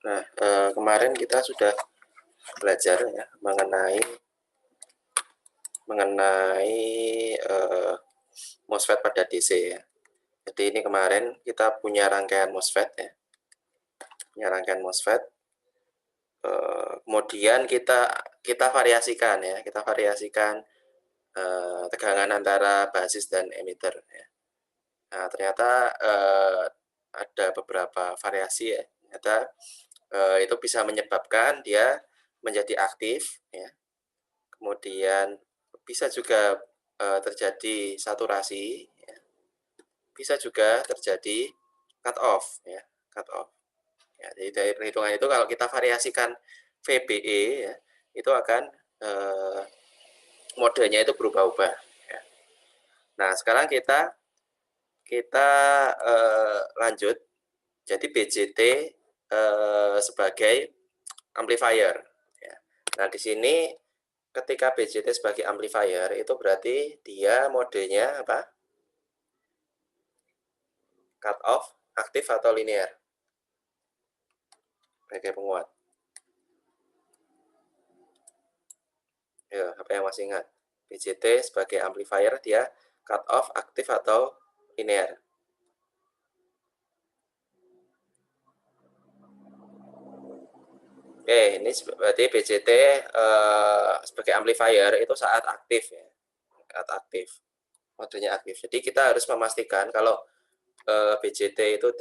Nah, kemarin kita sudah belajar ya mengenai MOSFET pada DC ya. Jadi ini kemarin kita punya rangkaian MOSFET ya, kemudian kita variasikan ya, tegangan antara basis dan emitter ya. Nah, ternyata ada beberapa variasi ya, ternyata itu bisa menyebabkan dia menjadi aktif ya. Kemudian bisa juga terjadi saturasi ya. Bisa juga terjadi cut off ya, cut off. Ya, jadi dari perhitungan itu kalau kita variasikan VBE ya, itu akan modenya itu berubah-ubah ya. Nah, sekarang kita lanjut. Jadi BJT sebagai amplifier ya. Nah, di sini ketika BJT sebagai amplifier itu berarti dia modenya apa? Cut off, aktif atau linear? Sebagai penguat. Ya, apa yang masih ingat? BJT sebagai amplifier dia cut off, aktif atau linear? Oke, ini berarti BJT sebagai amplifier itu saat aktif ya. Saat aktif. Modenya aktif. Jadi kita harus memastikan kalau BJT itu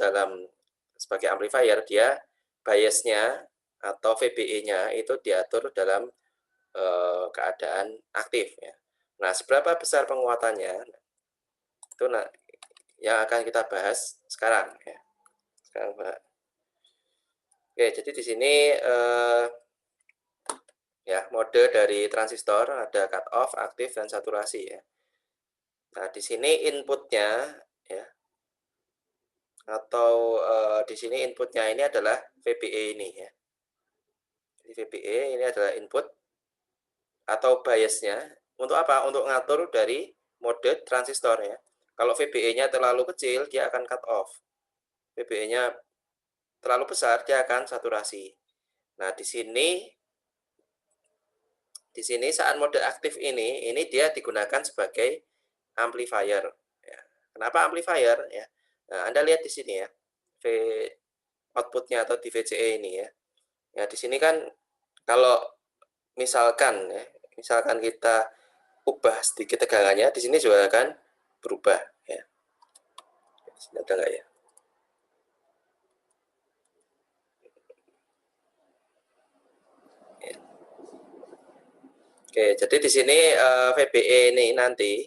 sebagai amplifier dia biasnya atau VBE-nya itu diatur dalam keadaan aktif ya. Nah, seberapa besar penguatannya itu yang akan kita bahas sekarang ya. Sekarang Pak. Oke, jadi di sini ya mode dari transistor ada cut off, aktif dan saturasi ya. Nah, di sini inputnya ya atau di sini inputnya ini adalah VBE ini ya. Jadi VBE ini adalah input atau biasnya untuk apa? Untuk ngatur dari mode transistor ya. Kalau VBE-nya terlalu kecil dia akan cut off. VBE-nya terlalu besar dia akan saturasi. Nah, di sini saat mode aktif ini dia digunakan sebagai amplifier ya. Kenapa amplifier ya? Nah, Anda lihat di sini ya. Outputnya atau di VCE ini ya. Ya, di sini kan kalau misalkan kita ubah sedikit tegangannya, di sini juga akan berubah ya. Sini ada nggak ya? Oke, jadi di sini VBE ini nanti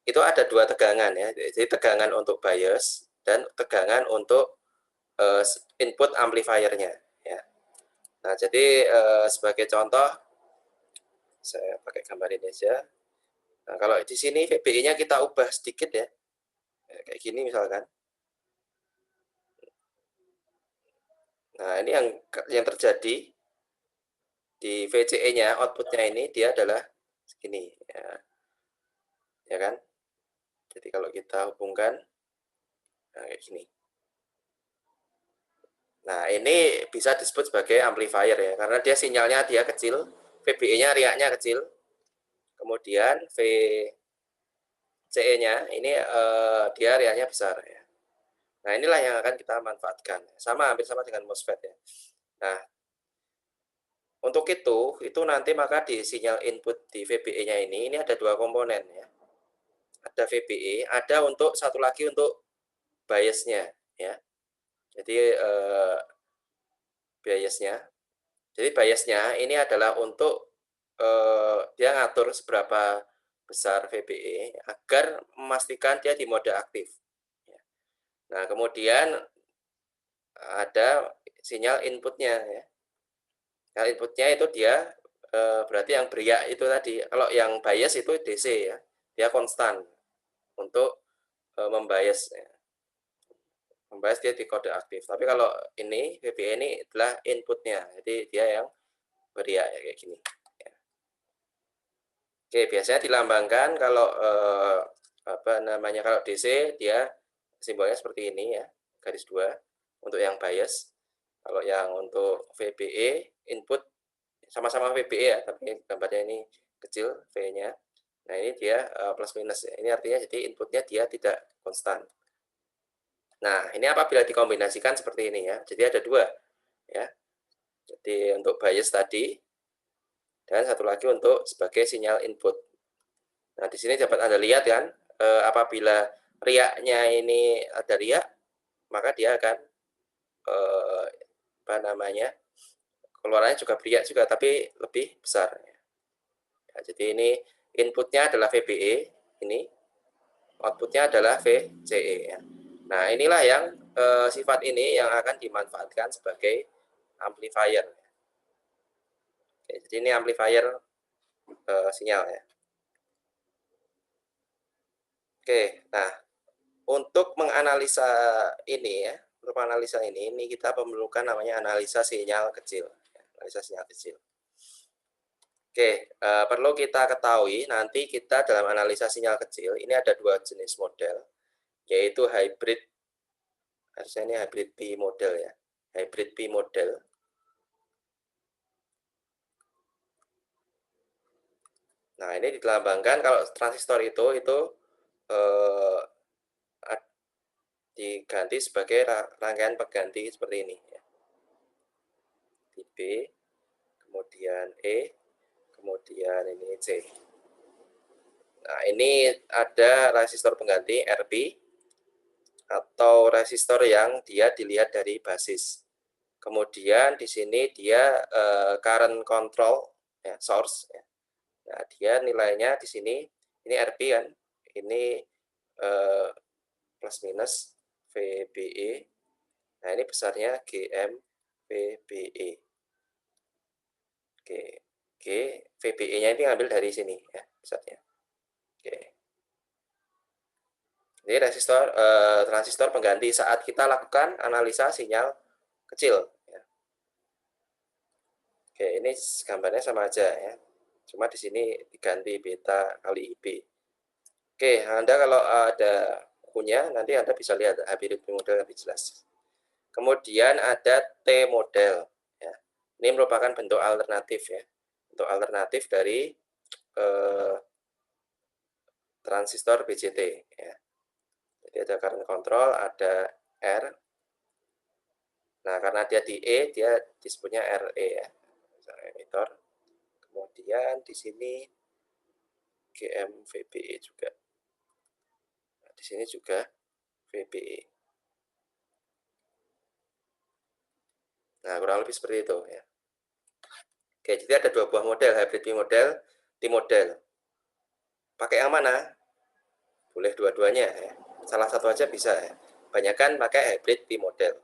itu ada dua tegangan ya. Jadi tegangan untuk bias dan tegangan untuk input amplifiernya ya. Nah, jadi sebagai contoh saya pakai gambar ini aja. Nah, kalau di sini VBE-nya kita ubah sedikit ya. Kayak gini misalkan. Nah, ini yang terjadi di VCE-nya, outputnya ini dia adalah segini ya kan. Jadi kalau kita hubungkan kayak gini. Nah, ini bisa disebut sebagai amplifier ya, karena dia sinyalnya dia kecil, VBE-nya riaknya kecil, kemudian VCE-nya ini dia riaknya besar ya. Nah, inilah yang akan kita manfaatkan. Hampir sama dengan MOSFET ya. Nah, untuk itu nanti maka di sinyal input di VBE-nya ini ada dua komponen ya. Ada VBE, ada untuk satu lagi untuk biasnya ya. Jadi biasnya ini adalah untuk dia ngatur seberapa besar VBE agar memastikan dia di mode aktif. Nah, kemudian ada sinyal inputnya ya. Nah, inputnya itu dia berarti yang beriak itu tadi. Kalau yang bias itu DC ya, dia konstan untuk membias ya. Membias dia di kode aktif. Tapi kalau ini VBE ini adalah inputnya, jadi dia yang beriak ya, kayak gini. Ya. Oke, biasanya dilambangkan kalau kalau DC dia simbolnya seperti ini ya, garis 2 untuk yang bias. Kalau yang untuk VBE input sama-sama VBE ya, tapi gambarnya ini kecil V-nya. Nah, ini dia plus minus ya. Ini artinya jadi inputnya dia tidak konstan. Nah, ini apabila dikombinasikan seperti ini ya. Jadi ada dua ya. Jadi untuk bias tadi dan satu lagi untuk sebagai sinyal input. Nah, di sini dapat Anda lihat kan, apabila riaknya ini ada riak, maka dia akan apa namanya? Keluarannya juga beriak juga, tapi lebih besar. Nah, jadi ini inputnya adalah VBE, ini outputnya adalah VCE. Ya. Nah, inilah yang sifat ini yang akan dimanfaatkan sebagai amplifier. Oke, jadi ini amplifier sinyal ya. Oke, nah untuk menganalisa ini ya, untuk menganalisa ini kita memerlukan namanya analisa sinyal kecil. Ya, analisa sinyal kecil. Oke, perlu kita ketahui nanti kita dalam analisa sinyal kecil ini ada dua jenis model, yaitu hybrid, harusnya ini hybrid P model ya, hybrid P model. Nah, ini dilambangkan kalau transistor itu eh, diganti sebagai rangkaian pengganti seperti ini. Ya. B, kemudian E, kemudian ini C. Nah, ini ada resistor pengganti RP atau resistor yang dia dilihat dari basis. Kemudian di sini dia current control ya, source ya. Nah, dia nilainya di sini ini RP kan. Ini plus minus VBE. Nah, ini besarnya GM VBE. Oke. Oke, VBE-nya ini ambil dari sini ya, besarnya. Oke. Ini resistor transistor pengganti saat kita lakukan analisa sinyal kecil ya. Oke, ini gambarnya sama aja ya. Cuma di sini diganti beta kali IB. Oke, Anda kalau ada bukunya nanti Anda bisa lihat hybrid model lebih jelas. Kemudian ada T model ya. Ini merupakan bentuk alternatif ya. Bentuk alternatif dari transistor BJT ya. Jadi ada current control, ada R. Nah, karena dia di E, dia disebutnya RE ya. Emitor. Kemudian di sini GM VBE juga. Nah, di sini juga VBE. Nah, kurang lebih seperti itu ya. Oke, jadi ada dua buah model, hybrid P model, T model. Pakai yang mana? Boleh dua-duanya ya. Salah satu aja bisa ya. Banyakan pakai hybrid P model.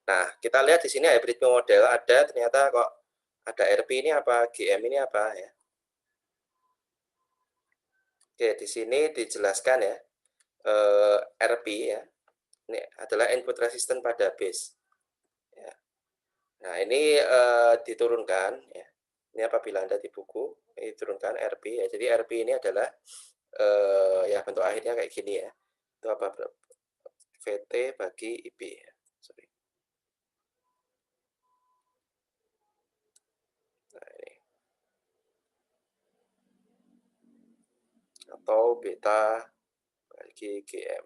Nah, kita lihat di sini hybrid P model ada ternyata kok ada RP ini apa, GM ini apa ya. Oke, di sini dijelaskan ya. RP ya. Ini adalah input resistance pada base. Ya. Nah, ini diturunkan ya. Ini apabila Anda di buku, ini diturunkan RP ya. Jadi RP ini adalah ya bentuk akhirnya kayak gini ya. Itu apa? VT bagi IB ya. Sorry. Nah, ini. Atau beta bagi GM.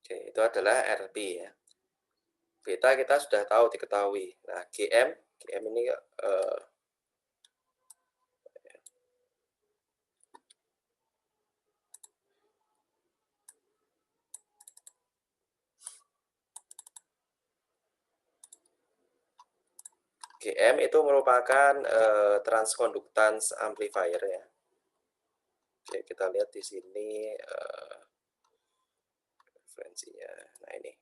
Oke, itu adalah RP ya. Beta kita sudah tahu diketahui. Nah, GM ini GM itu merupakan transconductance amplifier ya. Oke, kita lihat di sini referensinya. Nah, ini.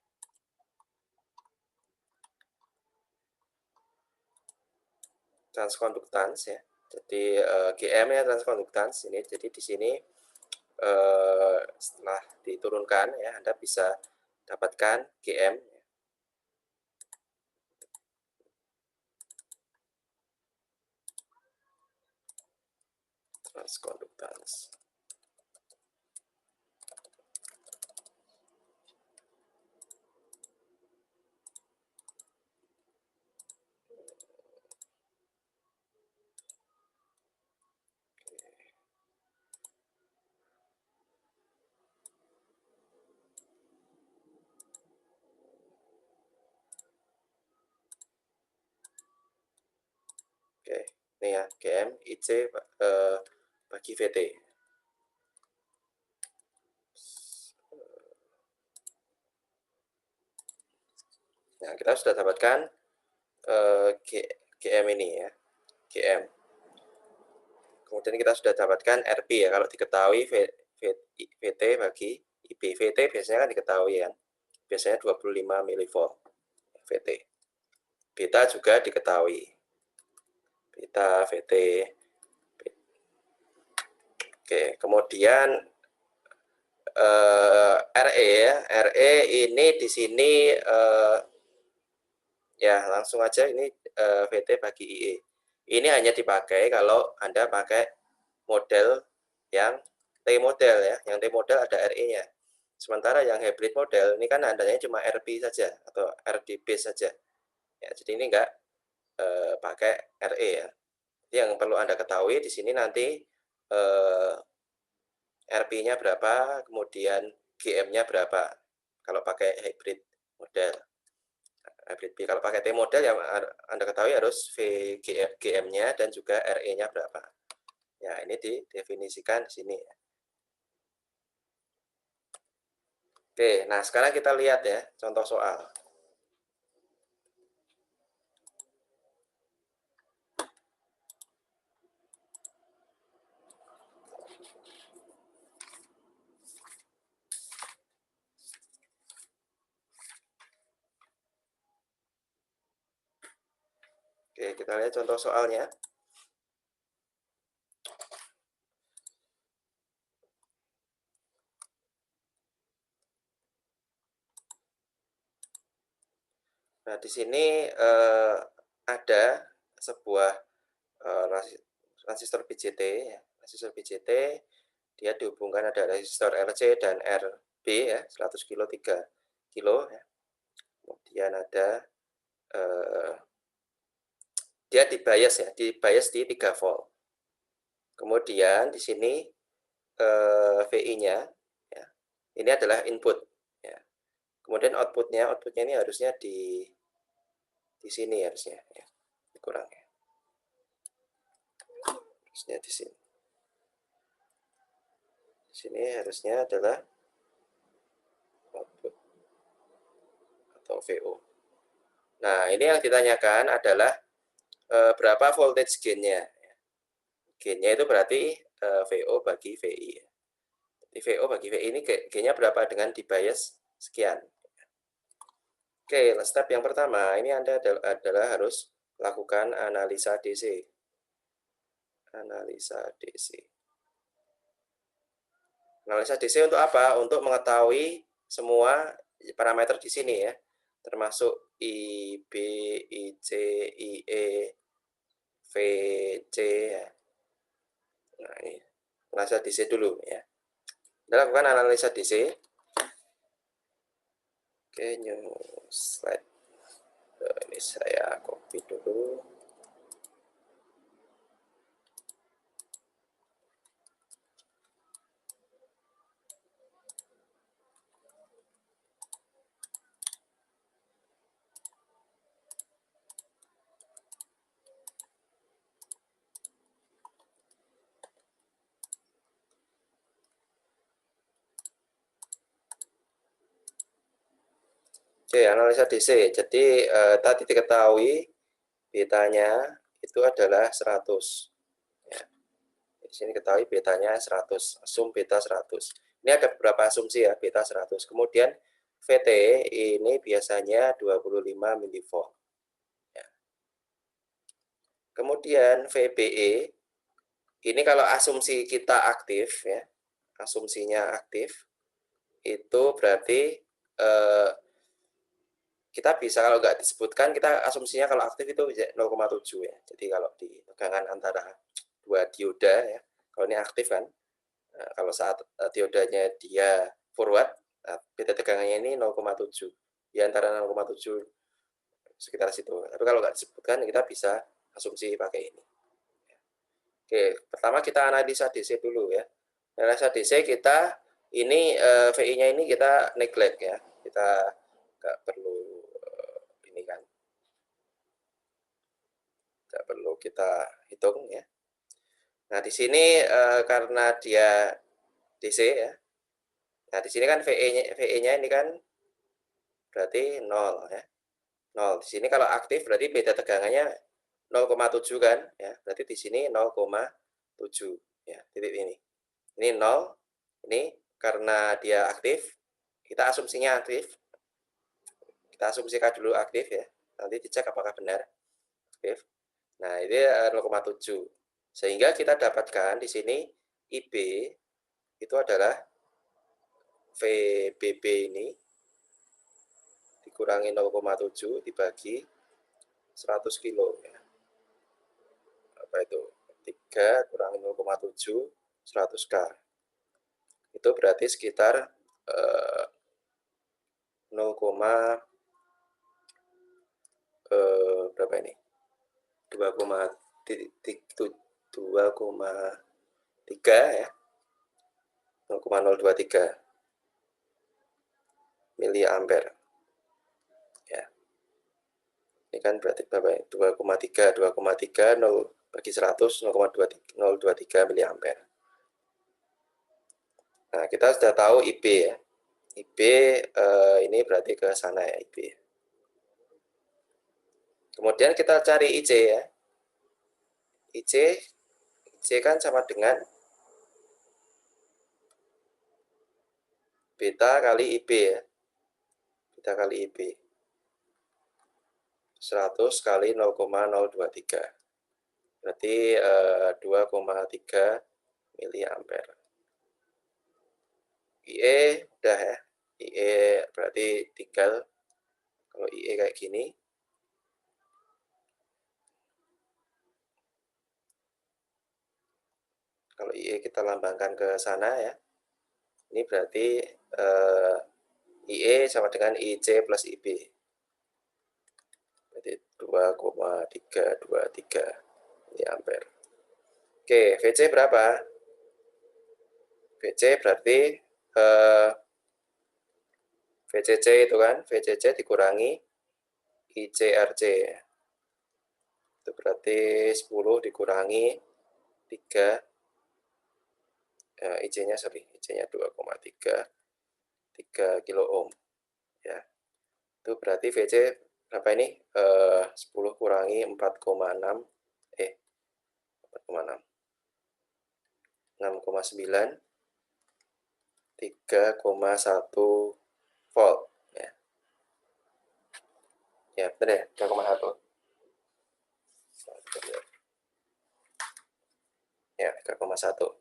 Transconductance ya. Jadi GM-nya transconductance ini. Jadi di sini setelah diturunkan ya Anda bisa dapatkan GM transconductance. Ini ya, GM IC bagi VT. Nah, kita sudah dapatkan GM ini ya, GM. Kemudian kita sudah dapatkan RP ya, kalau diketahui VT bagi IB. VT biasanya kan diketahui kan, biasanya 25 mV VT. Beta juga diketahui, beta VT. Oke, kemudian RE ya, RE ini di sini ya langsung aja ini VT bagi IE. Ini hanya dipakai kalau Anda pakai model yang T model ya, yang T model ada RE-nya. Sementara yang hybrid model ini kan andanya cuma RP saja atau RDB saja. Ya, jadi ini enggak pakai RE ya. Jadi yang perlu Anda ketahui di sini nanti RP-nya berapa, kemudian GM-nya berapa kalau pakai hybrid model. Hybrid B. Kalau pakai T model yang Anda ketahui harus GM-nya dan juga RE-nya berapa. Ya, ini didefinisikan di sini. Oke, nah sekarang kita lihat ya contoh soal. Oke, kita lihat contoh soalnya. Nah, di sini ada sebuah resistor BJT, ya. Resistor BJT dia dihubungkan ada resistor RC dan RB ya, 100 kilo 3 kilo ya. Kemudian ada dia dibias ya, dibias di 3 volt. Kemudian di sini VI-nya ya, ini adalah input ya. Kemudian outputnya ini harusnya di sini harusnya ya. Kurang ya. Harusnya di sini. Di sini harusnya adalah output atau VO. Nah, ini yang ditanyakan adalah berapa voltage gain-nya. Gain-nya itu berarti VO bagi VI. Jadi VO bagi VI ini gain-nya berapa dengan dibias sekian. Oke, step yang pertama, ini Anda adalah harus lakukan analisa DC. Analisa DC. Analisa DC untuk apa? Untuk mengetahui semua parameter di sini ya, termasuk IB, IC, IE, VC ya. Nah, ini analisa DC dulu ya. Kita lakukan analisa DC. Oke, new slide. Ini saya copy dulu. Oke, analisa DC. Jadi tadi diketahui betanya itu adalah 100. Ya. Di sini ketahui betanya 100, asum beta 100. Ini ada beberapa asumsi ya, beta 100. Kemudian VT ini biasanya 25 mV. Ya. Kemudian VBE ini kalau asumsi kita aktif ya, asumsinya aktif itu berarti kita bisa kalau nggak disebutkan, kita asumsinya kalau aktif itu 0,7 ya. Jadi kalau di tegangan antara dua dioda ya, kalau ini aktif kan, kalau saat diodanya dia forward, beda tegangannya ini 0,7, di antara 0,7 sekitar situ. Tapi kalau nggak disebutkan, kita bisa asumsi pakai ini. Oke, pertama kita analisa DC dulu ya. Analisa DC kita ini VI-nya ini kita neglect ya, kita nggak perlu ini kan. tidak perlu kita hitung ya. Nah, di sini, karena dia DC ya. Nah, di sini kan VE-nya ini kan berarti 0 ya, 0. Di sini kalau aktif berarti beda tegangannya 0,7 kan ya, berarti di sini 0,7 ya, titik ini. Ini 0, ini karena dia aktif, kita asumsinya aktif. Kita asumsikan dulu aktif ya, nanti dicek apakah benar aktif. Nah, ini 0,7. Sehingga kita dapatkan di sini IB itu adalah VBB ini dikurangi 0,7 dibagi 100 kilo ya. Apa itu? 3 kurangi 0,7 100K. Itu berarti sekitar 0, berapa ini? 2,3 ya. 0,023 miliampere. Ya. Ini kan berarti berapa ya? 2,3 0 bagi 100 0,023 miliampere. Nah, kita sudah tahu IB ya. IB ini berarti ke sana ya IB. Kemudian kita cari IC ya. IC kan sama dengan beta kali IB ya. Beta kali IB. 100 kali 0,023. Berarti 2,3 miliampere. IE udah ya. IE berarti tinggal kalau IE kayak gini. Kalau IE kita lambangkan ke sana ya. Ini berarti IE sama dengan IC plus IB. Berarti 2,323 miliampere. Oke, VC berapa? VC berarti VCC itu kan, VCC dikurangi ICRC. Itu berarti 10 dikurangi 3, IC-nya 2,3 kilo ohm ya. Itu berarti VC berapa ini? 10 kurangi 4,6 6,9 3,1 volt ya. Ya, benar ya, 3,1. Ya, 3,1.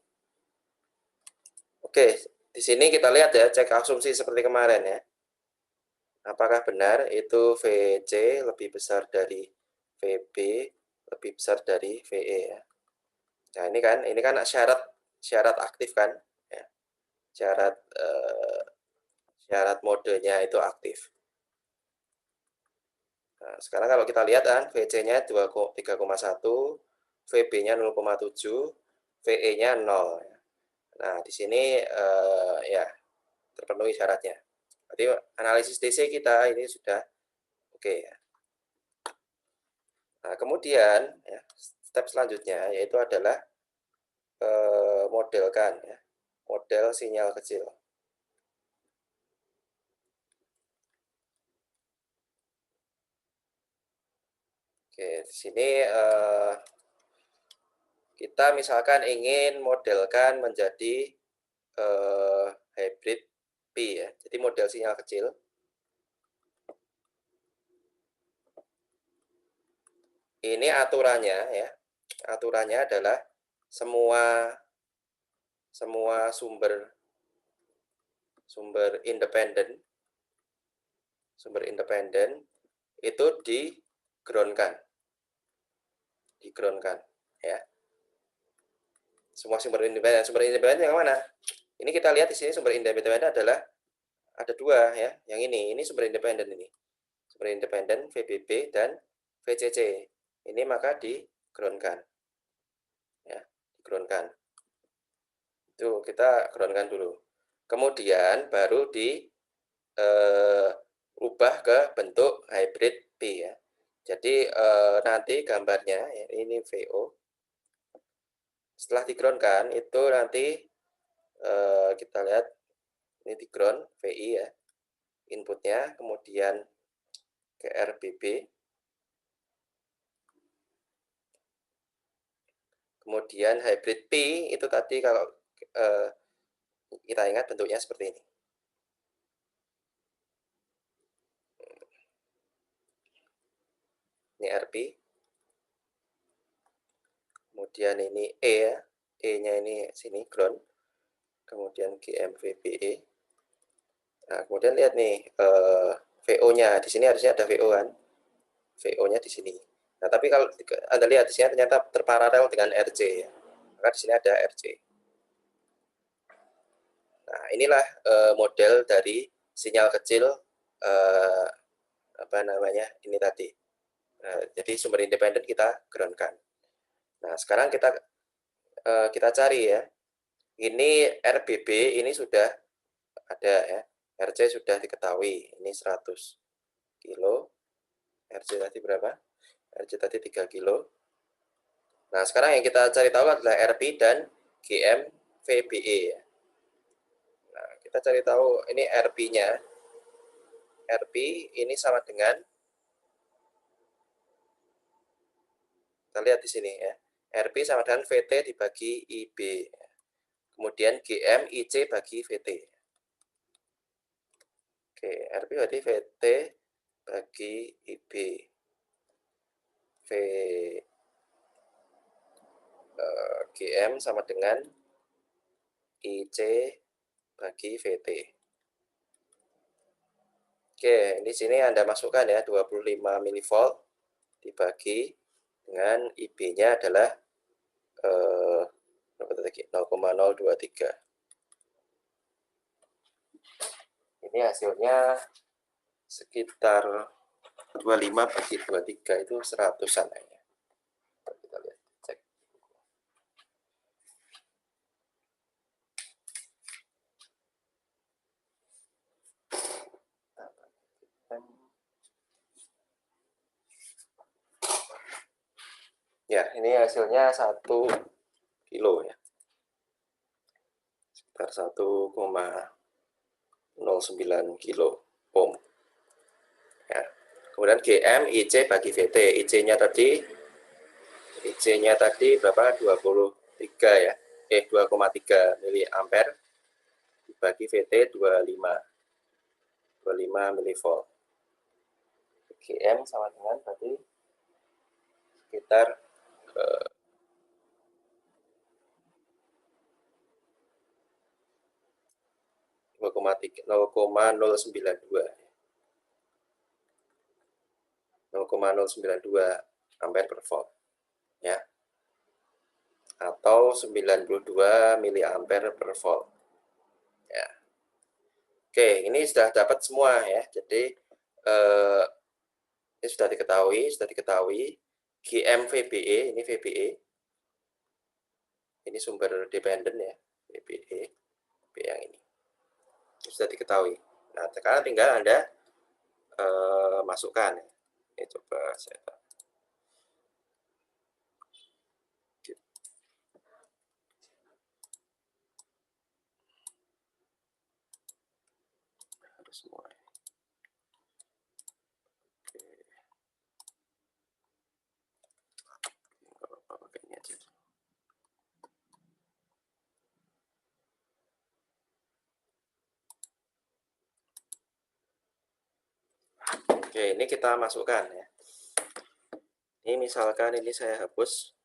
Oke, di sini kita lihat ya, cek asumsi seperti kemarin ya. Apakah benar itu VC lebih besar dari VB lebih besar dari VE ya. Nah, ini kan syarat aktif kan ya. Syarat modenya itu aktif. Nah, sekarang kalau kita lihat kan VC-nya 3,1, VB-nya 0,7, VE-nya 0. Nah, di sini ya terpenuhi syaratnya. Berarti analisis DC kita ini sudah oke ya. Nah, kemudian ya, step selanjutnya yaitu adalah modelkan ya, model sinyal kecil. Oke, di sini kita misalkan ingin modelkan menjadi hybrid P ya. Jadi model sinyal kecil. Ini aturannya ya. Aturannya adalah semua sumber independen itu di-ground-kan ya. Semua sumber independen yang mana? Ini kita lihat di sini sumber independen adalah ada 2 ya. Yang ini sumber independen ini. Sumber independen VBB dan VCC. Ini maka di-ground-kan. Ya, di-ground-kan. Itu kita ground-kan dulu. Kemudian baru ubah ke bentuk hybrid P ya. Jadi nanti gambarnya ya, ini VO. Setelah di ground kan, itu nanti kita lihat ini di ground VI ya, inputnya, kemudian ke RBB, kemudian hybrid P itu tadi kalau kita ingat bentuknya seperti ini. Ini RP, kemudian ini E ya, E-nya ini sini ground, kemudian GMVBE. Nah, kemudian lihat nih VO-nya di sini harusnya ada VO kan, VO-nya di sini. Nah, tapi kalau Anda lihat di sini ternyata terparalel dengan RC ya, maka di sini ada RC. Nah, inilah model dari sinyal kecil apa namanya ini tadi. Jadi sumber independen kita groundkan. Nah, sekarang kita cari ya. Ini RBB ini sudah ada ya. RC sudah diketahui. Ini 100 kilo. RC tadi berapa? RC tadi 3 kilo. Nah, sekarang yang kita cari tahu adalah RP dan GM VBE ya. Nah, kita cari tahu ini RP-nya. RP ini sama dengan, kita lihat di sini ya. RP sama dengan VT dibagi IB. Kemudian GM IC bagi VT. Oke, RP berarti VT bagi IB. GM sama dengan IC bagi VT. Oke, di sini Anda masukkan ya 25 mV dibagi dengan IB-nya adalah 0,023. Ini hasilnya sekitar 25 bagi 23 itu 100-an ya. Kita lihat, cek. Ya, ini hasilnya 1 kilo ya. Sekitar 1,09 kilo ohm. Ya. Kemudian GM IC bagi VT. IC-nya tadi berapa? 23 ya. 2,3 mili ampere dibagi VT 25 milivolt. GM sama dengan tadi sekitar 0,092 ampere per volt ya, atau 92 mili ampere per volt ya. Oke, ini sudah dapat semua ya. Jadi ini sudah diketahui GM VBE, ini VBE, ini sumber dependen ya, VBE yang ini sudah diketahui. Nah, sekarang tinggal Anda masukkan. Ini coba saya harus semua. Oke, ini aja. Oke, ini kita masukkan ya. Ini misalkan ini saya hapus.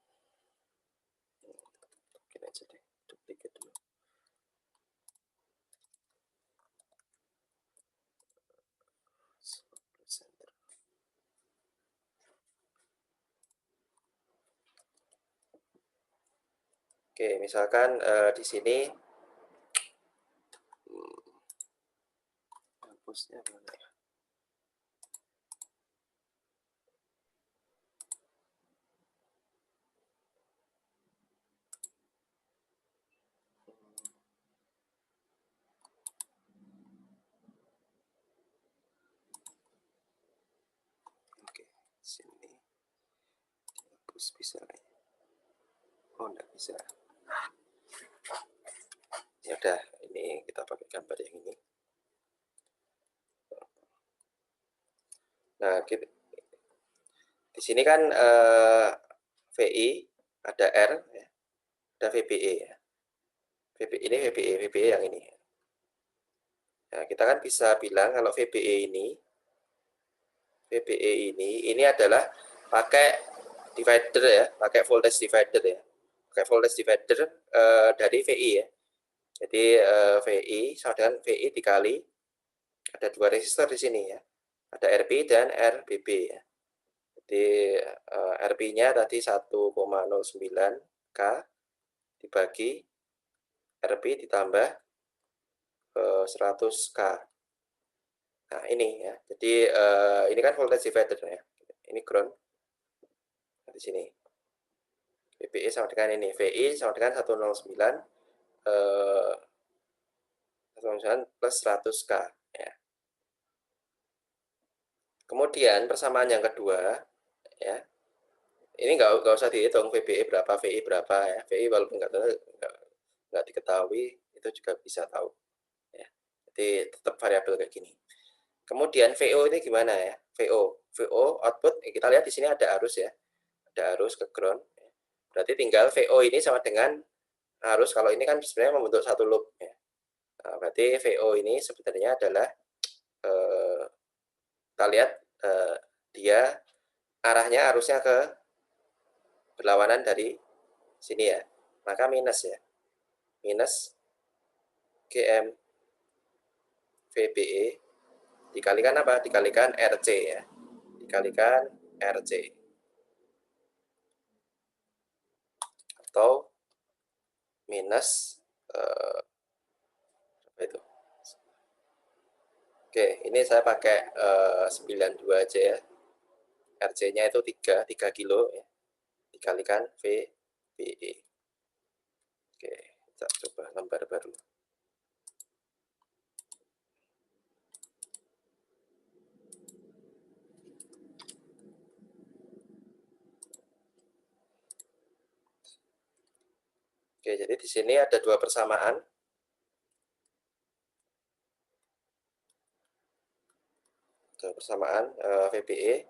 Mungkin aja deh, duplicate dulu. Oke, misalkan di sini hapusnya mana ya? Oke, sini. bisa. Oh, enggak bisa. Ya udah, ini kita pakai gambar yang ini. Nah, di sini kan VI, ada R, ya, ada VBE. Ya. VBE ini VBE yang ini. Nah, kita kan bisa bilang kalau VBE ini adalah pakai divider ya, pakai voltage divider ya. Pakai voltage divider dari VI ya. Jadi VI sama dengan VI dikali ada dua resistor di sini ya. Ada RP dan RBB ya. Jadi RP-nya tadi 1,09 K dibagi RP ditambah 100 K. Nah, ini ya. Jadi ini kan voltage divider ya. Ini ground. Nah, di sini. VBE sama dengan ini. VI sama dengan 109 plus 100 K ya. Kemudian persamaan yang kedua ya. Ini nggak usah dihitung VBE berapa, VI berapa ya. VI walaupun nggak diketahui itu juga bisa tahu ya. Jadi tetap variabel kayak gini. Kemudian VO ini gimana ya? VO output kita lihat di sini ada arus ya. Ada arus ke ground. Berarti tinggal VO ini sama dengan arus, kalau ini kan sebenarnya membentuk satu loop ya. Nah, berarti VO ini sebenarnya adalah kita lihat dia arahnya arusnya ke berlawanan dari sini ya. Maka minus ya. Minus GM VBE dikalikan apa? Dikalikan RC ya. Dikalikan RC. Atau minus apa itu? Oke, ini saya pakai 92 aja ya. RC-nya itu 3 kilo ya. Dikalikan VBE. Oke, kita coba lembar baru. Oke, jadi di sini ada dua persamaan. Persamaan VBE.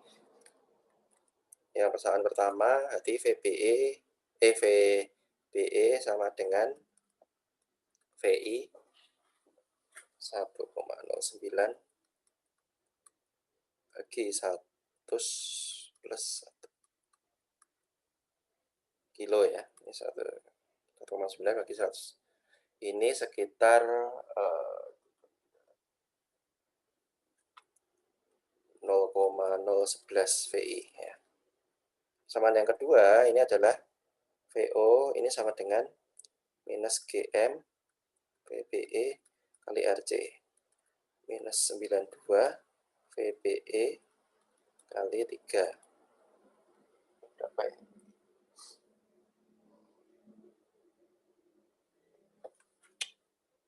Yang persamaan pertama, berarti VBE sama dengan VI 1,09 bagi 100 plus 1 kilo ya. Ini 1,9 bagi 100. Ini sekitar 0,011 VI ya. Persamaan yang kedua ini adalah VO ini sama dengan minus GM VBE kali RC minus 92 VBE kali 3. Berapa ya?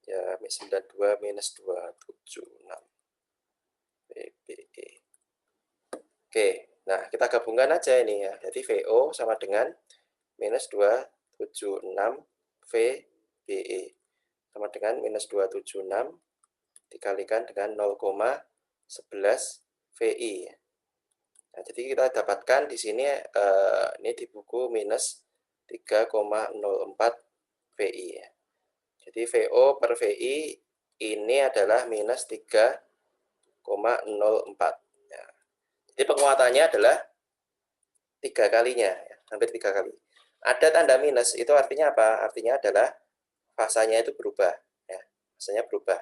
Ya, 92 minus 276 VBE. Oke, nah kita gabungkan aja ini ya. Jadi VO sama dengan minus 276 VBE sama dengan minus 276 dikalikan dengan 0,11 VI. Nah, jadi kita dapatkan di sini ini di buku minus 3,04 VI ya. Jadi VO per VI ini adalah minus 3,04 ya. Jadi penguatannya adalah 3 kalinya ya, hampir 3 kali. Ada tanda minus itu artinya apa? Artinya adalah fasanya itu berubah ya. Fasanya berubah.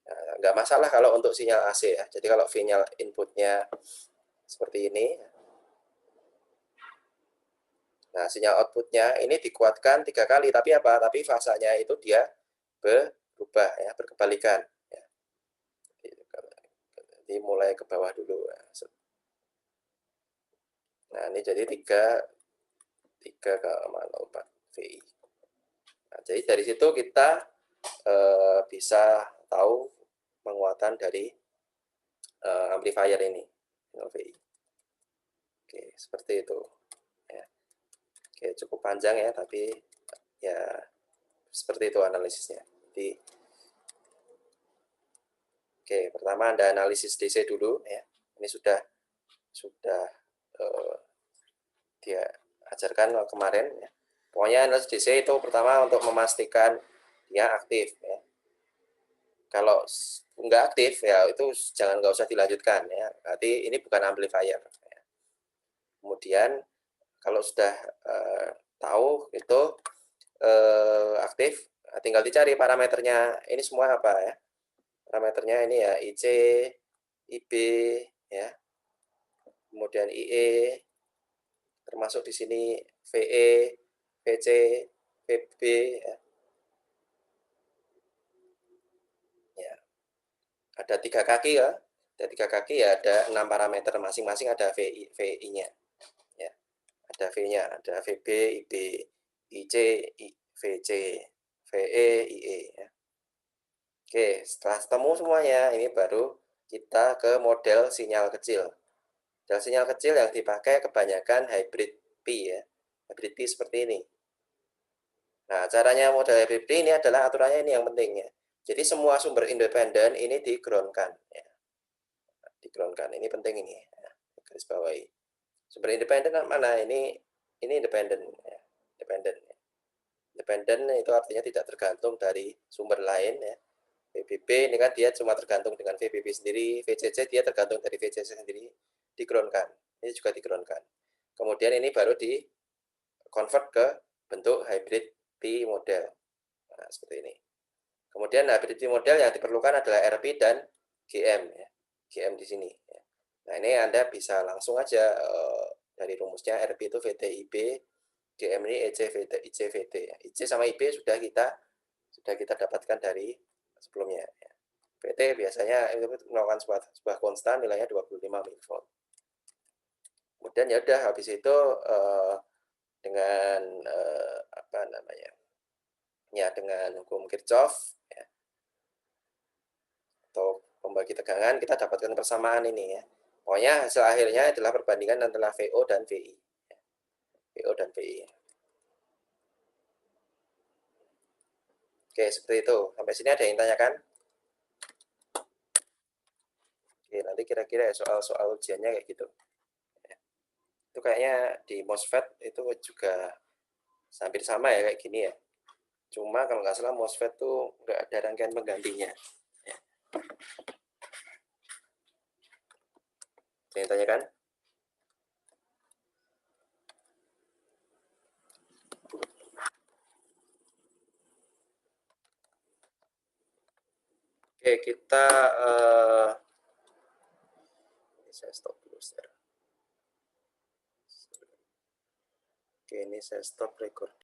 Nah, nggak masalah kalau untuk sinyal AC ya. Jadi kalau sinyal inputnya seperti ini, nah sinyal outputnya ini dikuatkan 3 kali, tapi apa? Tapi fasanya itu dia berubah ya, berkebalikan. Ya. Jadi mulai ke bawah dulu. Nah ini jadi 3,04 VI. Nah, jadi dari situ kita bisa tahu penguatan dari amplifier ini VI. Oke, seperti itu ya. Oke, cukup panjang ya, tapi ya seperti itu analisisnya. Jadi, oke, pertama Anda analisis DC dulu ya. Ini sudah dia ajarkan kemarin ya. Pokoknya analisis DC itu pertama untuk memastikan dia aktif ya. Kalau nggak aktif ya itu nggak usah dilanjutkan ya. Berarti ini bukan amplifier. Ya. Kemudian kalau sudah tahu itu aktif, tinggal dicari parameternya. Ini semua apa ya? Parameternya ini ya IC, IB, ya, kemudian IE, termasuk di sini VE, VC, VB, ya. Ya. Ada 3 kaki ya, ada 3 kaki ya, ada 6 parameter masing-masing ada VI-nya, ya. Ada V-nya, ada VB, IB, IC, VC, VE, IE, ya. Oke, setelah ketemu semuanya, ini baru kita ke model sinyal kecil. Model sinyal kecil yang dipakai kebanyakan hybrid P ya. Hybrid P seperti ini. Nah, caranya model hybrid P ini adalah aturannya ini yang penting ya. Jadi semua sumber independen ini di-ground-kan ya. Di-ground-kan. Ini penting ini ya. Garis bawahi. Sumber independen mana? Ini independen ya. Independen. Independen itu artinya tidak tergantung dari sumber lain ya. VBB ini kan dia cuma tergantung dengan VBB sendiri, VCC dia tergantung dari VCC sendiri, di-ground-kan. Ini juga di-ground-kan. Kemudian ini baru di convert ke bentuk hybrid P model. Nah, seperti ini. Kemudian hybrid P model yang diperlukan adalah RP dan GM ya. GM di sini ya. Nah, ini Anda bisa langsung aja dari rumusnya RP itu VTIB, GM ini ECVT, ICVT ya. IC sama IB sudah kita dapatkan dari sebelumnya ya. VT biasanya melakukan sebuah konstan nilainya 25 mV. Kemudian ya udah habis itu dengan apa namanya? Ya dengan hukum Kirchhoff ya, atau pembagi tegangan kita dapatkan persamaan ini ya. Pokoknya hasil akhirnya adalah perbandingan antara VO dan VI. Ya. VO dan VI. Oke, seperti itu. Sampai sini ada yang tanyakan? Oke, nanti kira-kira soal-soal ujiannya kayak gitu. Ya. Itu kayaknya di MOSFET itu juga hampir sama ya kayak gini ya. Cuma kalau nggak salah MOSFET tuh nggak ada rangkaian penggantinya. Ya. Ada yang tanyakan? Oke, kita ini saya stop dulu share. Oke, ini saya stop record.